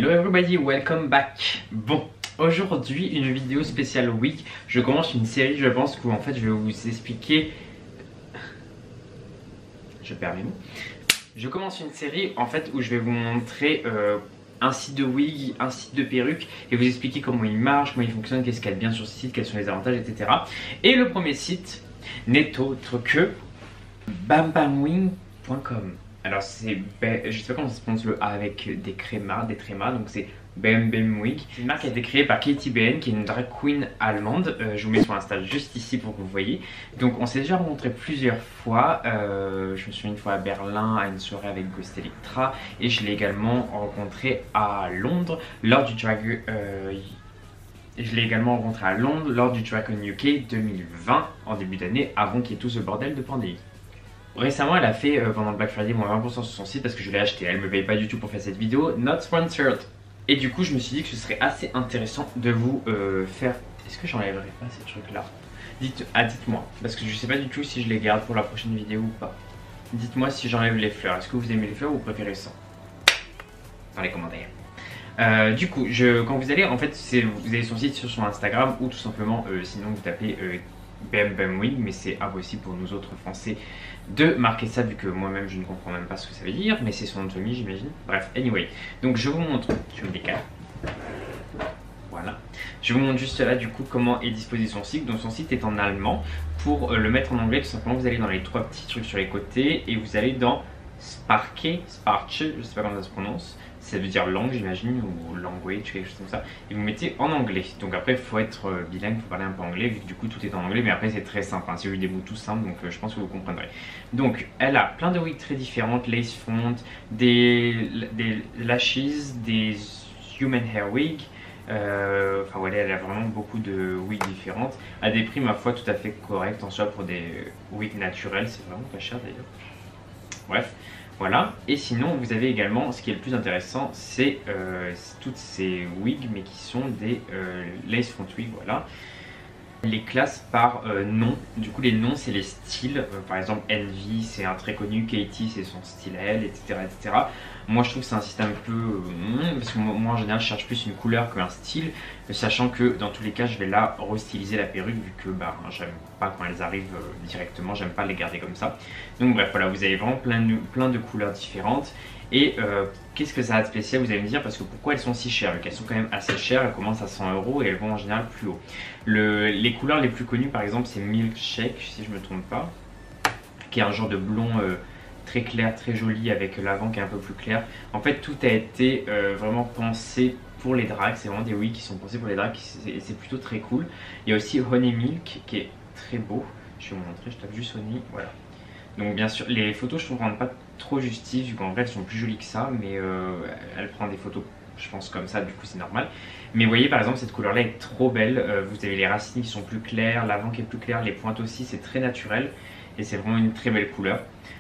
Hello everybody, welcome back. Bon, aujourd'hui une vidéo spéciale week. Je commence une série, je pense, où en fait je vais vous expliquer. Je perds mes mots. Je commence une série en fait où je vais vous montrer un site de wig, un site de perruque et vous expliquer comment il marche, comment il fonctionne, qu'est-ce qu'il y a de bien sur ce site, quels sont les avantages, etc. Et le premier site n'est autre que bambamwing.com. Alors c'est, je sais pas comment ça se prononce le A avec des trémas, donc c'est Bam Bam Wig. C'est une marque qui a été créée par Katie BN, qui est une drag queen allemande. Je vous mets sur Insta juste ici pour que vous voyez. Donc on s'est déjà rencontré plusieurs fois. Je me suis une fois à Berlin à une soirée avec Ghost Electra et je l'ai également rencontré à Londres lors du drag. Je l'ai également rencontré à Londres lors du DragCon UK 2020 en début d'année, avant qu'il y ait tout ce bordel de pandémie. Récemment, elle a fait pendant le Black Friday moins 20% sur son site parce que je l'ai acheté. Elle me paye pas du tout pour faire cette vidéo, not sponsored. Et du coup, je me suis dit que ce serait assez intéressant de vous faire. Est-ce que j'enlèverai pas ces trucs-là? Dites-moi, parce que je sais pas du tout si je les garde pour la prochaine vidéo ou pas. Dites-moi si j'enlève les fleurs. Est-ce que vous aimez les fleurs ou vous préférez ça? Dans les commentaires. Du coup, quand vous allez, en fait, vous avez son site sur son Instagram ou tout simplement, sinon vous tapez Bam Bam Wig, mais c'est impossible pour nous autres français de marquer ça vu que moi-même je ne comprends même pas ce que ça veut dire, mais c'est son nom de famille j'imagine. Bref, anyway, donc je vous montre, je me décale. Voilà, je vous montre juste là du coup comment est disposé son site. Donc son site est en allemand. Pour le mettre en anglais, tout simplement vous allez dans les trois petits trucs sur les côtés et vous allez dans Sparke, je sais pas comment ça se prononce. Ça veut dire langue j'imagine, ou language, quelque chose comme ça. Et vous mettez en anglais. Donc après il faut être bilingue, il faut parler un peu anglais, vu que du coup tout est en anglais. Mais après c'est très simple, hein. C'est des mots tout simples, donc je pense que vous comprendrez. Donc elle a plein de wigs très différentes, lace front, des lashes, des human hair wig. Enfin voilà, elle a vraiment beaucoup de wigs différentes. À des prix ma foi tout à fait corrects en soi pour des wigs naturels. C'est vraiment pas cher d'ailleurs. Bref. Voilà, et sinon vous avez également, ce qui est le plus intéressant, c'est toutes ces wigs, mais qui sont des lace front wigs, voilà. Les classes par nom, du coup les noms c'est les styles, par exemple Envy c'est un très connu, Katie c'est son style à elle, etc. etc. Moi je trouve que c'est un système un peu, parce que moi en général je cherche plus une couleur qu'un style, sachant que dans tous les cas je vais là restyliser la perruque vu que bah, j'aime pas quand elles arrivent directement, j'aime pas les garder comme ça. Donc bref voilà, vous avez vraiment plein de couleurs différentes. Et qu'est-ce que ça a de spécial, vous allez me dire, parce que pourquoi elles sont si chères? Elles sont quand même assez chères, elles commencent à 100 € et elles vont en général plus haut. Les couleurs les plus connues par exemple c'est Milkshake, si je me trompe pas, qui est un genre de blond très clair, très joli avec l'avant qui est un peu plus clair. En fait tout a été vraiment pensé pour les drags, c'est vraiment des wigs qui sont pensés pour les drags et c'est plutôt très cool. Il y a aussi Honey Milk qui est très beau, je vais vous montrer, je tape juste Honey, voilà. Donc bien sûr, les photos je trouve rendent pas trop justice vu qu'en vrai elles sont plus jolies que ça, mais elle prend des photos je pense comme ça, du coup c'est normal. Mais vous voyez par exemple cette couleur là est trop belle, vous avez les racines qui sont plus claires, l'avant qui est plus clair, les pointes aussi, c'est très naturel et c'est vraiment une très belle couleur.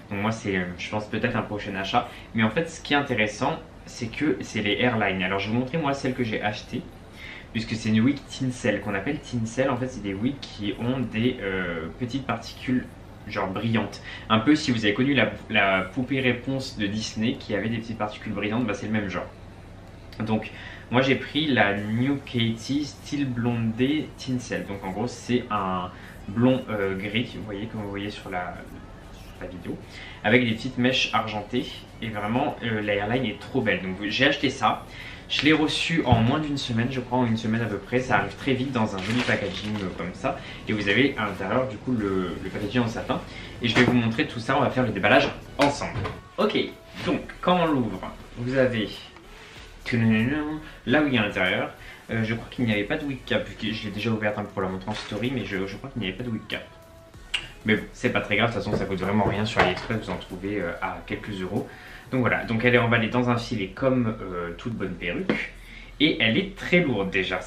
Donc moi c'est, je pense peut-être un prochain achat. Mais en fait ce qui est intéressant c'est que c'est les hairlines. Alors je vais vous montrer moi celle que j'ai achetée, puisque c'est une wig tinsel qu'on appelle tinsel. En fait c'est des wigs qui ont des petites particules genre brillantes. Un peu si vous avez connu la poupée réponse de Disney qui avait des petites particules brillantes, bah c'est le même genre. Donc moi j'ai pris la New Katie Style Blondé Tinsel. Donc en gros c'est un blond gris, vous voyez comme vous voyez sur la vidéo, avec des petites mèches argentées et vraiment la hairline est trop belle. Donc j'ai acheté ça. Je l'ai reçu en moins d'une semaine, je crois en une semaine à peu près. Ça arrive très vite dans un joli packaging comme ça. Et vous avez à l'intérieur du coup le packaging en satin. Et je vais vous montrer tout ça, on va faire le déballage ensemble. Ok, donc quand on l'ouvre, vous avez la wig à l'intérieur. Je crois qu'il n'y avait pas de wig cap, vu que je l'ai déjà ouverte pour la montrer en story, mais je crois qu'il n'y avait pas de wig cap. Mais bon, c'est pas très grave, de toute façon ça coûte vraiment rien sur AliExpress, vous en trouvez à quelques euros. Donc voilà, donc elle est emballée dans un filet comme toute bonne perruque. Et elle est très lourde déjà,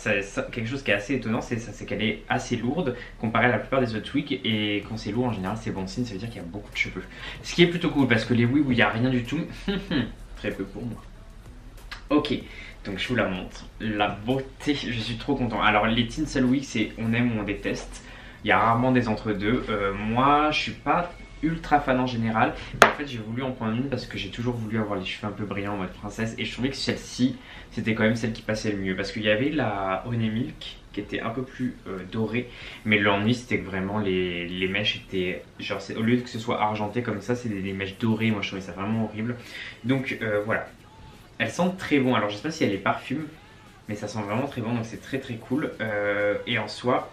quelque chose qui est assez étonnant, c'est qu'elle est assez lourde comparée à la plupart des autres wigs. Et quand c'est lourd en général c'est bon signe, ça veut dire qu'il y a beaucoup de cheveux. Ce qui est plutôt cool parce que les wigs où il n'y a rien du tout, très peu pour moi. Ok, donc je vous la montre, la beauté, je suis trop content. Alors les tinsel wigs c'est on aime ou on déteste. Il y a rarement des entre-deux. Moi, je suis pas ultra fan en général. Mais en fait j'ai voulu en prendre une parce que j'ai toujours voulu avoir les cheveux un peu brillants en mode princesse. Et je trouvais que celle-ci c'était quand même celle qui passait le mieux. Parce qu'il y avait la Honey Milk qui était un peu plus dorée. Mais l'ennui c'était que vraiment les mèches étaient genre au lieu que ce soit argenté comme ça, c'est des mèches dorées. Moi je trouvais ça vraiment horrible. Donc voilà. Elles sentent très bon. Alors je sais pas si elle est parfume, mais ça sent vraiment très bon, donc c'est très très cool. Et en soi,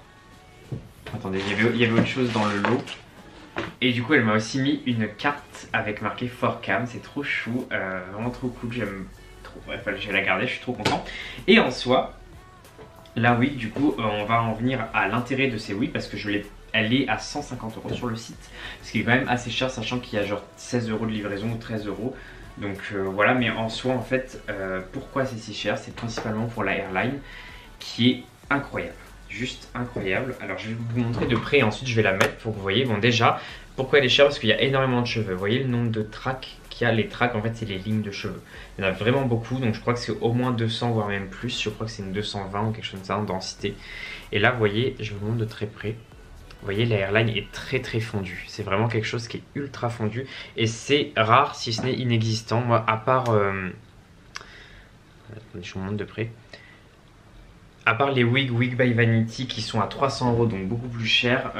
attendez, il y avait autre chose dans le lot. Et du coup elle m'a aussi mis une carte avec marqué For Cam, c'est trop chou, vraiment trop cool, j'aime trop. Bref, je vais la garder, je suis trop content. Et en soi, la wig, du coup, on va en venir à l'intérêt de ces wigs parce que elle est à 150 € sur le site, ce qui est quand même assez cher, sachant qu'il y a genre 16 € de livraison ou 13 €. Donc voilà, mais en soi, en fait, pourquoi c'est si cher? C'est principalement pour la hairline qui est incroyable, juste incroyable. Alors je vais vous montrer de près et ensuite je vais la mettre pour que vous voyez. Bon, déjà, pourquoi elle est chère? Parce qu'il y a énormément de cheveux. Vous voyez le nombre de tracks qu'il y a? Les tracks, en fait, c'est les lignes de cheveux. Il y en a vraiment beaucoup, donc je crois que c'est au moins 200, voire même plus. Je crois que c'est une 220 ou quelque chose comme ça en densité. Et là, vous voyez, je vous montre de très près. Vous voyez, la hairline est très très fondue. C'est vraiment quelque chose qui est ultra fondu. Et c'est rare, si ce n'est inexistant. Moi, à part... attendez, je vous montre de près. À part les Wig by Vanity qui sont à 300 €, donc beaucoup plus cher,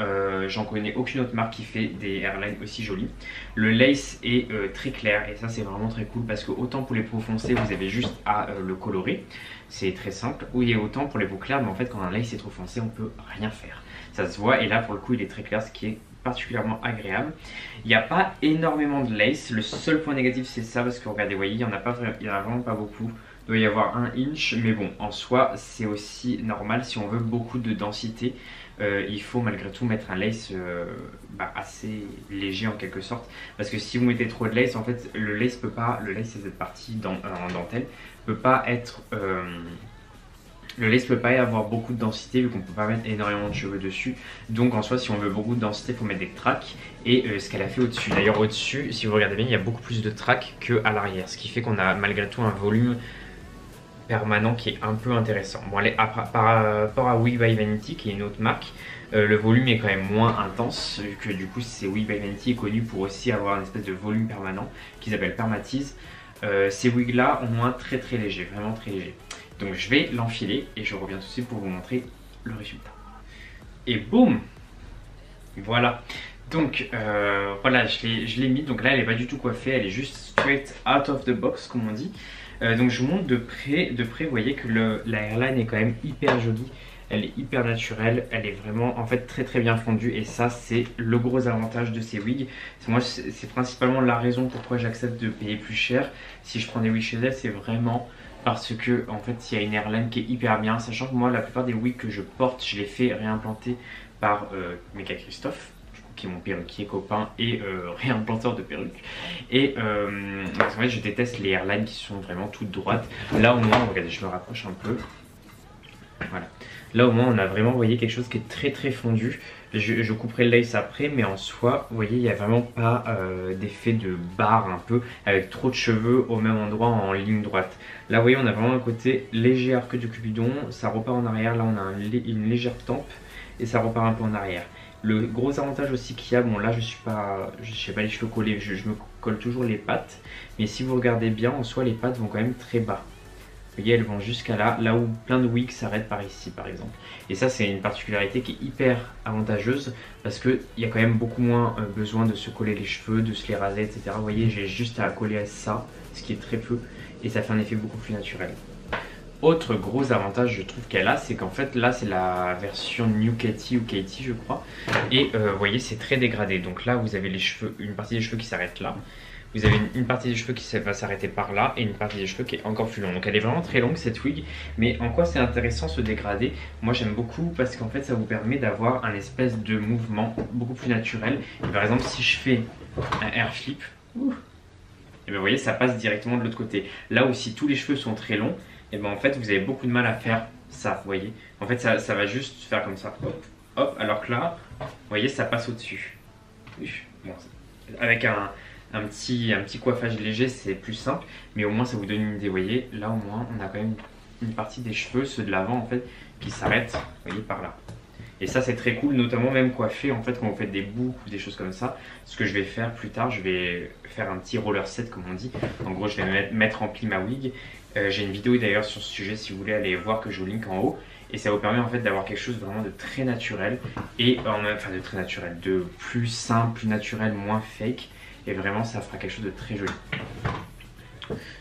j'en connais aucune autre marque qui fait des hairlines aussi jolies. Le lace est très clair et ça c'est vraiment très cool parce que autant pour les peaux foncées vous avez juste à le colorer, c'est très simple. Ou il y a autant pour les peaux claires, mais en fait quand un lace est trop foncé on peut rien faire. Ça se voit et là pour le coup il est très clair, ce qui est particulièrement agréable. Il n'y a pas énormément de lace, le seul point négatif c'est ça parce que regardez, vous voyez, il n'y en a vraiment pas beaucoup. Il doit y avoir 1 inch, mais bon, en soi, c'est aussi normal. Si on veut beaucoup de densité, il faut malgré tout mettre un lace assez léger en quelque sorte. Parce que si vous mettez trop de lace, en fait, le lace c'est cette partie en dentelle, peut pas être... le lace peut pas y avoir beaucoup de densité vu qu'on peut pas mettre énormément de cheveux dessus. Donc en soi, si on veut beaucoup de densité, il faut mettre des tracks. Et ce qu'elle a fait au-dessus. D'ailleurs au-dessus, si vous regardez bien, il y a beaucoup plus de tracks qu'à l'arrière. Ce qui fait qu'on a malgré tout un volume permanent qui est un peu intéressant. Bon, par rapport à Wig by Vanity qui est une autre marque, le volume est quand même moins intense vu que du coup c'est Wig by Vanity est connu pour aussi avoir une espèce de volume permanent qu'ils appellent Permatize. Ces wigs là ont moins très très léger, vraiment très léger. Donc je vais l'enfiler et je reviens tout de suite pour vous montrer le résultat. Et boum, voilà. Donc voilà, je l'ai mis. Donc là elle n'est pas du tout coiffée, elle est juste straight out of the box comme on dit. Donc je vous montre de près, vous voyez que la hairline est quand même hyper jolie. Elle est hyper naturelle, elle est vraiment en fait très très bien fondue. Et ça c'est le gros avantage de ces wigs. Moi c'est principalement la raison pourquoi j'accepte de payer plus cher si je prends des wigs chez elle. C'est vraiment parce que en fait il y a une hairline qui est hyper bien. Sachant que moi la plupart des wigs que je porte, je les fais réimplanter par Mega Christophe, qui est mon perruquier copain et réimplanteur de perruques. Et parce qu'en fait je déteste les hairlines qui sont vraiment toutes droites. Là au moins, regardez, je me rapproche un peu. Voilà. Là au moins on a vraiment, vous voyez, quelque chose qui est très très fondu. Je couperai le lace après, mais en soi, vous voyez, il n'y a vraiment pas d'effet de barre un peu, avec trop de cheveux au même endroit en ligne droite. Là vous voyez, on a vraiment un côté léger arc de Cupidon, ça repart en arrière, là on a une légère tempe et ça repart un peu en arrière. Le gros avantage aussi qu'il y a, bon là je sais pas les cheveux collés, je me colle toujours les pattes, mais si vous regardez bien, en soi les pattes vont quand même très bas. Vous voyez, elles vont jusqu'à là où plein de wigs s'arrêtent par ici par exemple. Et ça c'est une particularité qui est hyper avantageuse parce qu'il y a quand même beaucoup moins besoin de se coller les cheveux, de se les raser, etc. Vous voyez, j'ai juste à coller à ça, ce qui est très peu, et ça fait un effet beaucoup plus naturel. Autre gros avantage je trouve qu'elle a, c'est qu'en fait là c'est la version New Katie ou Katie je crois. Et vous voyez c'est très dégradé. Donc là vous avez les cheveux, une partie des cheveux qui s'arrête là. Vous avez une partie des cheveux qui va s'arrêter par là et une partie des cheveux qui est encore plus longue. Donc elle est vraiment très longue cette wig. Mais en quoi c'est intéressant ce dégradé? Moi j'aime beaucoup parce qu'en fait ça vous permet d'avoir un espèce de mouvement beaucoup plus naturel. Et par exemple si je fais un air flip, et bien vous voyez ça passe directement de l'autre côté. Là où si tous les cheveux sont très longs, et ben en fait vous avez beaucoup de mal à faire ça, vous voyez. En fait ça va juste faire comme ça, hop, hop, alors que là, vous voyez, ça passe au-dessus. Bon, avec un petit coiffage léger, c'est plus simple, mais au moins ça vous donne une idée, vous voyez. Là au moins on a quand même une partie des cheveux, ceux de l'avant en fait, qui s'arrêtent, vous voyez, par là. Et ça c'est très cool, notamment même coiffer en fait quand vous faites des boucles ou des choses comme ça. Ce que je vais faire plus tard, je vais faire un petit roller set comme on dit. En gros je vais mettre en pli ma wig. J'ai une vidéo d'ailleurs sur ce sujet si vous voulez aller voir, que je vous link en haut. Et ça vous permet en fait d'avoir quelque chose vraiment de très naturel. Et enfin de très naturel, de plus simple, plus naturel, moins fake. Et vraiment ça fera quelque chose de très joli.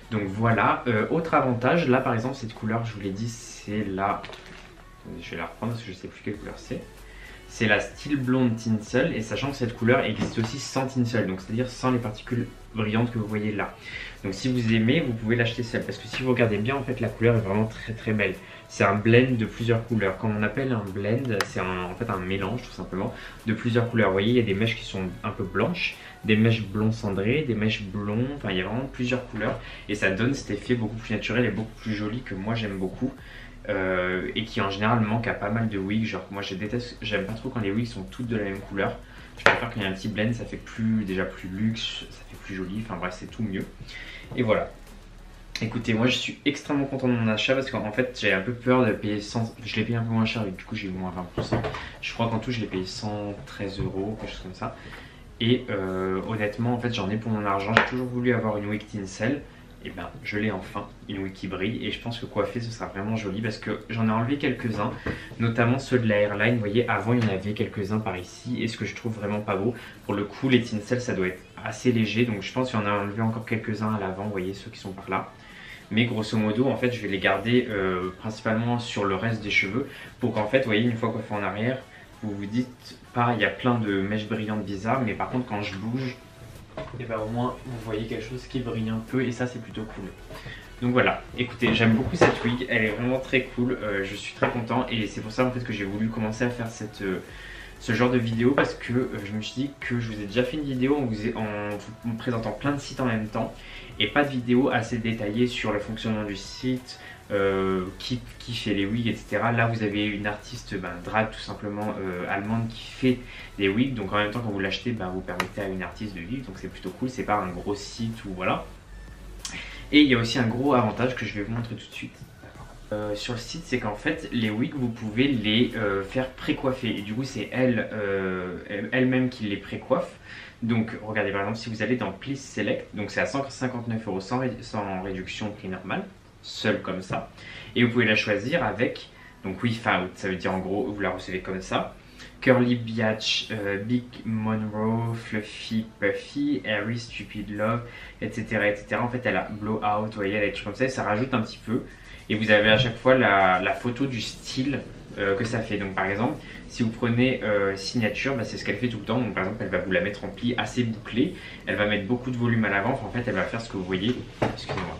Donc voilà, autre avantage, là par exemple cette couleur je vous l'ai dit c'est la... Je vais la reprendre parce que je ne sais plus quelle couleur c'est. C'est la Steel Blonde Tinsel, et sachant que cette couleur existe aussi sans tinsel, donc c'est-à-dire sans les particules brillantes que vous voyez là. Donc si vous aimez, vous pouvez l'acheter seule, parce que si vous regardez bien, en fait la couleur est vraiment très très belle. C'est un blend de plusieurs couleurs. Comme on appelle un blend, c'est en fait un mélange tout simplement de plusieurs couleurs. Vous voyez, il y a des mèches qui sont un peu blanches, des mèches blond cendré, des mèches blonds, enfin il y a vraiment plusieurs couleurs. Et ça donne cet effet beaucoup plus naturel et beaucoup plus joli que moi j'aime beaucoup. Et qui en général manque à pas mal de wigs. Genre moi je déteste, j'aime pas trop quand les wigs sont toutes de la même couleur. Je préfère quand il y a un petit blend, ça fait déjà plus luxe, ça fait plus joli, enfin bref c'est tout mieux. Et voilà. Écoutez, moi je suis extrêmement content de mon achat parce qu'en fait j'avais un peu peur de payer 100, je l'ai payé un peu moins cher et du coup j'ai eu moins 20%. Je crois qu'en tout je l'ai payé 113 €, quelque chose comme ça. Et honnêtement en fait j'en ai pour mon argent, j'ai toujours voulu avoir une wig tinsel. Et ben je l'ai enfin, une wig qui brille, et je pense que coiffer ce sera vraiment joli parce que j'en ai enlevé quelques-uns, notamment ceux de la Airline. Vous voyez, avant il y en avait quelques-uns par ici, et ce que je trouve vraiment pas beau, pour le coup les tinsel ça doit être assez léger, donc je pense qu'il y en a enlevé encore quelques-uns à l'avant, vous voyez ceux qui sont par là. Mais grosso modo en fait je vais les garder principalement sur le reste des cheveux, pour qu'en fait vous voyez une fois coiffé en arrière, vous vous dites pas il y a plein de mèches brillantes bizarres, mais par contre quand je bouge, et bah au moins vous voyez quelque chose qui brille un peu, et ça c'est plutôt cool. Donc voilà, écoutez, j'aime beaucoup cette wig, elle est vraiment très cool, je suis très content, et c'est pour ça en fait que j'ai voulu commencer à faire ce genre de vidéo, parce que je me suis dit que je vous ai déjà fait une vidéo en vous présentant plein de sites en même temps, et pas de vidéo assez détaillée sur le fonctionnement du site, qui fait les wigs, etc. Là vous avez une artiste drag tout simplement allemande qui fait des wigs, donc en même temps quand vous l'achetez vous permettez à une artiste de vivre, donc c'est plutôt cool, c'est pas un gros site ou voilà. Et il y a aussi un gros avantage que je vais vous montrer tout de suite sur le site, c'est qu'en fait les wigs vous pouvez les faire pré-coiffer, et du coup c'est elle-même qui les pré-coiffe. Donc regardez par exemple si vous allez dans Please Select, donc c'est à 159 € sans réduction prix normal, seul comme ça, et vous pouvez la choisir avec donc Without, ça veut dire en gros vous la recevez comme ça, Curly Biatch, Big Monroe, Fluffy Puffy, Airy Stupid Love, etc., etc. En fait elle a Blowout, vous voyez, elle a des trucs comme ça, et ça rajoute un petit peu, et vous avez à chaque fois la photo du style que ça fait. Donc par exemple si vous prenez signature, c'est ce qu'elle fait tout le temps. Donc par exemple elle va vous la mettre en pli assez bouclé, elle va mettre beaucoup de volume à l'avant, en fait elle va faire ce que vous voyez, excusez-moi,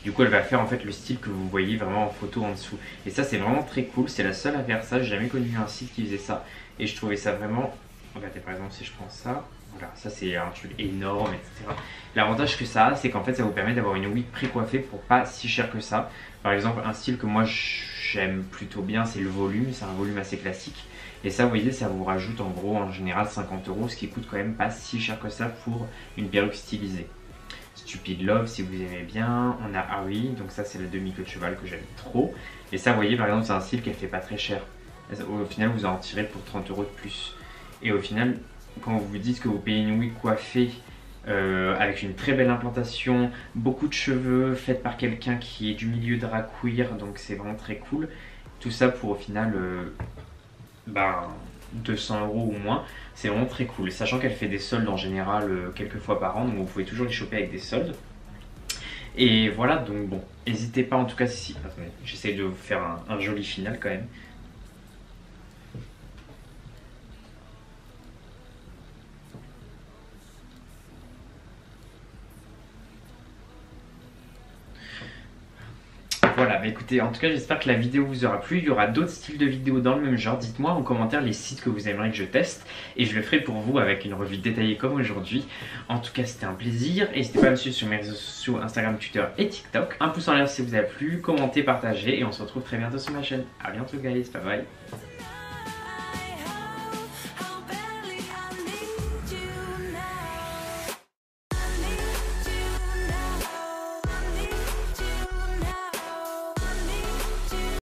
du coup elle va faire en fait le style que vous voyez vraiment en photo en dessous, et ça c'est vraiment très cool, c'est la seule à faire ça, j'ai jamais connu un site qui faisait ça, et je trouvais ça vraiment, regardez par exemple si je prends ça, voilà, ça c'est un truc énorme, etc. L'avantage que ça a, c'est qu'en fait ça vous permet d'avoir une wig pré-coiffée pour pas si cher que ça. Par exemple un style que moi j'aime plutôt bien, c'est le volume, c'est un volume assez classique, et ça vous voyez ça vous rajoute en gros en général 50 €, ce qui coûte quand même pas si cher que ça pour une perruque stylisée. Stupid Love si vous aimez bien, on a Harry, donc ça c'est la demi-queue de cheval que j'aime trop, et ça vous voyez par exemple c'est un style qu'elle fait pas très cher, au final vous en tirez pour 30 € de plus, et au final quand vous vous dites que vous payez une wig coiffée avec une très belle implantation, beaucoup de cheveux, faite par quelqu'un qui est du milieu drag queer, donc c'est vraiment très cool, tout ça pour au final 200 € ou moins, c'est vraiment très cool, sachant qu'elle fait des soldes en général quelques fois par an, donc vous pouvez toujours les choper avec des soldes. Et voilà, donc bon, n'hésitez pas en tout cas si... Attendez, j'essaie de vous faire un joli final quand même. Voilà, écoutez, en tout cas j'espère que la vidéo vous aura plu. Il y aura d'autres styles de vidéos dans le même genre. Dites-moi en commentaire les sites que vous aimeriez que je teste, et je le ferai pour vous avec une revue détaillée comme aujourd'hui. En tout cas c'était un plaisir, n'hésitez pas à me suivre sur mes réseaux sociaux, Instagram, Twitter et TikTok. Un pouce en l'air si vous avez plu, commentez, partagez, et on se retrouve très bientôt sur ma chaîne. A bientôt guys, bye bye.